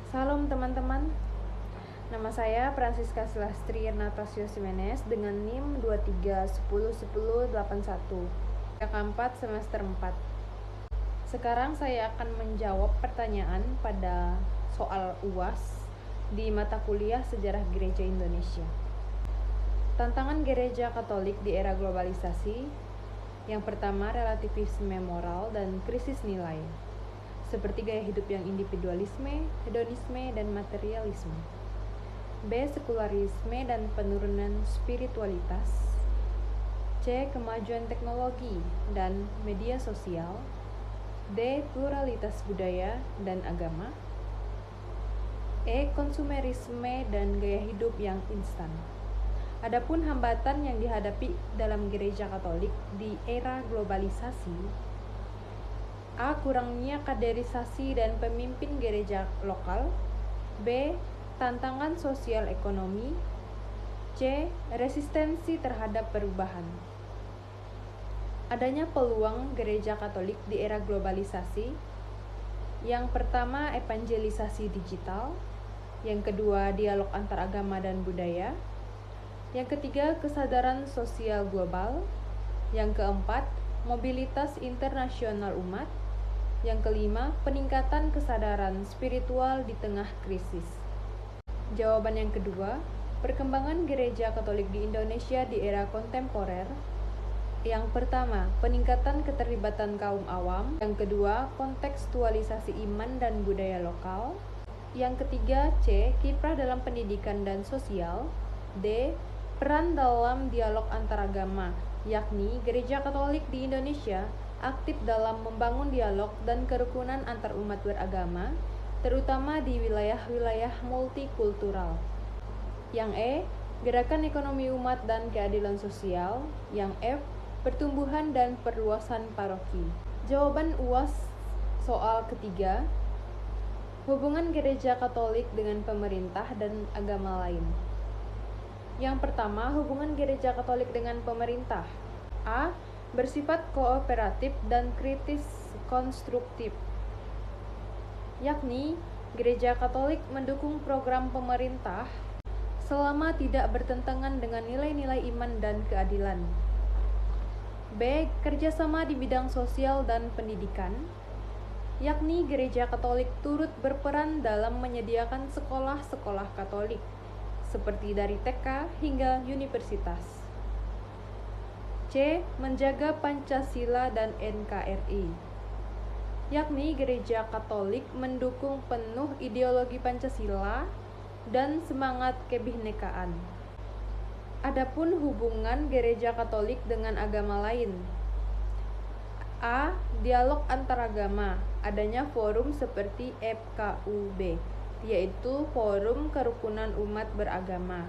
Salam teman-teman, nama saya Francisca Silastri Natasio Simenes dengan NIM 23101081, keempat semester 4. Sekarang saya akan menjawab pertanyaan pada soal UAS di mata kuliah Sejarah Gereja Indonesia. Tantangan Gereja Katolik di era globalisasi. Yang pertama, relativisme moral dan krisis nilai, seperti gaya hidup yang individualisme, hedonisme, dan materialisme. B. Sekularisme dan penurunan spiritualitas. C. Kemajuan teknologi dan media sosial. D. Pluralitas budaya dan agama. E. Konsumerisme dan gaya hidup yang instan. Adapun hambatan yang dihadapi dalam Gereja Katolik di era globalisasi: A. Kurangnya kaderisasi dan pemimpin gereja lokal. B. Tantangan sosial ekonomi. C. Resistensi terhadap perubahan. Adanya peluang gereja Katolik di era globalisasi. Yang pertama, evangelisasi digital. Yang kedua, dialog antar agama dan budaya. Yang ketiga, kesadaran sosial global. Yang keempat, mobilitas internasional umat. Yang kelima, peningkatan kesadaran spiritual di tengah krisis. Jawaban yang kedua, perkembangan gereja Katolik di Indonesia di era kontemporer. Yang pertama, peningkatan keterlibatan kaum awam. Yang kedua, kontekstualisasi iman dan budaya lokal. Yang ketiga, C. Kiprah dalam pendidikan dan sosial. D. Peran dalam dialog antaragama, yakni Gereja Katolik di Indonesia aktif dalam membangun dialog dan kerukunan antar umat beragama, terutama di wilayah-wilayah multikultural. Yang E. Gerakan ekonomi umat dan keadilan sosial. Yang F. Pertumbuhan dan perluasan paroki. Jawaban UAS soal ketiga, hubungan Gereja Katolik dengan pemerintah dan agama lain. Yang pertama, hubungan Gereja Katolik dengan pemerintah. A. Bersifat kooperatif dan kritis konstruktif, yakni Gereja Katolik mendukung program pemerintah selama tidak bertentangan dengan nilai-nilai iman dan keadilan. B. Kerjasama di bidang sosial dan pendidikan, yakni Gereja Katolik turut berperan dalam menyediakan sekolah-sekolah Katolik, seperti dari TK hingga universitas. C. Menjaga Pancasila dan NKRI, yakni Gereja Katolik mendukung penuh ideologi Pancasila dan semangat kebinekaan. Adapun hubungan Gereja Katolik dengan agama lain. A. Dialog antaragama, adanya forum seperti FKUB, yaitu Forum Kerukunan Umat Beragama.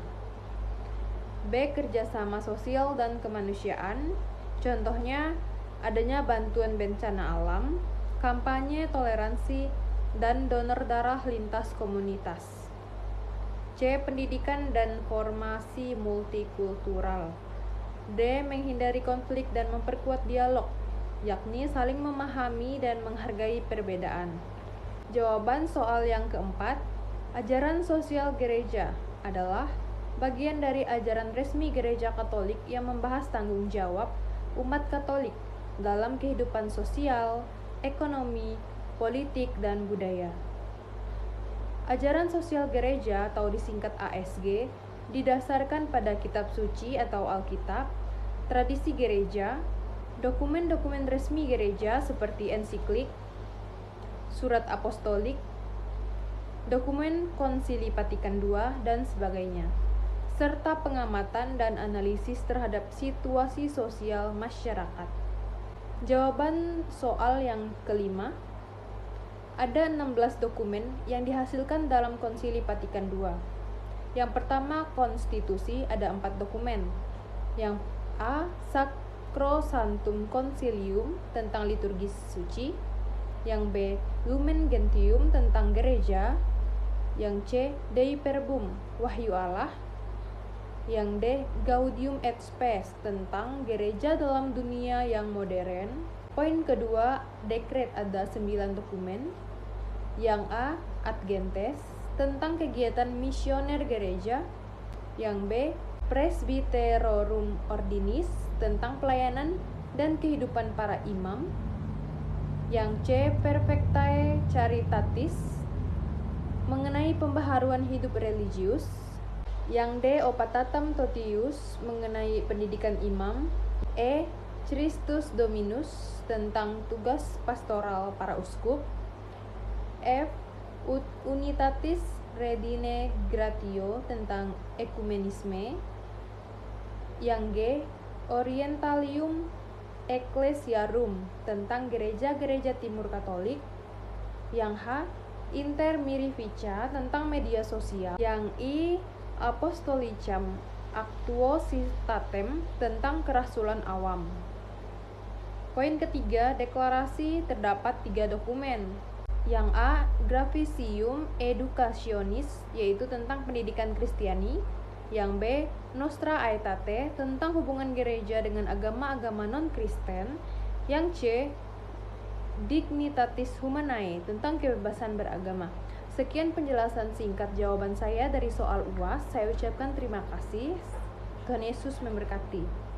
B. Kerjasama sosial dan kemanusiaan, contohnya adanya bantuan bencana alam, kampanye toleransi, dan donor darah lintas komunitas. C. Pendidikan dan formasi multikultural. D. Menghindari konflik dan memperkuat dialog, yakni saling memahami dan menghargai perbedaan. Jawaban soal yang keempat, ajaran sosial gereja adalah bagian dari ajaran resmi Gereja Katolik yang membahas tanggung jawab umat Katolik dalam kehidupan sosial, ekonomi, politik, dan budaya. Ajaran sosial gereja atau disingkat ASG didasarkan pada kitab suci atau Alkitab, tradisi gereja, dokumen-dokumen resmi gereja seperti ensiklik, surat apostolik, dokumen Konsili Vatikan II, dan sebagainya, serta pengamatan dan analisis terhadap situasi sosial masyarakat. Jawaban soal yang kelima, ada 16 dokumen yang dihasilkan dalam Konsili Vatikan II. Yang pertama, konstitusi, ada 4 dokumen. Yang A. Sacrosanctum Concilium tentang liturgi suci. Yang B. Lumen Gentium tentang gereja. Yang C. Dei Verbum, wahyu Allah. Yang D. Gaudium et Spes tentang gereja dalam dunia yang modern. Poin kedua, dekret, ada 9 dokumen. Yang A. Ad Gentes, tentang kegiatan misioner gereja. Yang B. Presbyterorum Ordinis, tentang pelayanan dan kehidupan para imam. Yang C. Perfectae Caritatis, mengenai pembaharuan hidup religius. Yang D. Optatam Totius, mengenai pendidikan imam. E. Christus Dominus, tentang tugas pastoral para uskup. F. Unitatis Redine Gratio, tentang ekumenisme. Yang G. Orientalium Ecclesiarum, tentang gereja-gereja Timur Katolik. Yang H. Inter Mirifica, tentang media sosial. Yang I. Apostolicam Actuositatem, tentang kerasulan awam. Poin ketiga, deklarasi terdapat 3 dokumen. Yang A. Gravisium Educationis, yaitu tentang pendidikan Kristiani. Yang B. Nostra Aetate, tentang hubungan gereja dengan agama-agama non-Kristen. Yang C. Dignitatis Humanae, tentang kebebasan beragama. Sekian penjelasan singkat jawaban saya dari soal UAS. Saya ucapkan terima kasih. Tuhan Yesus memberkati.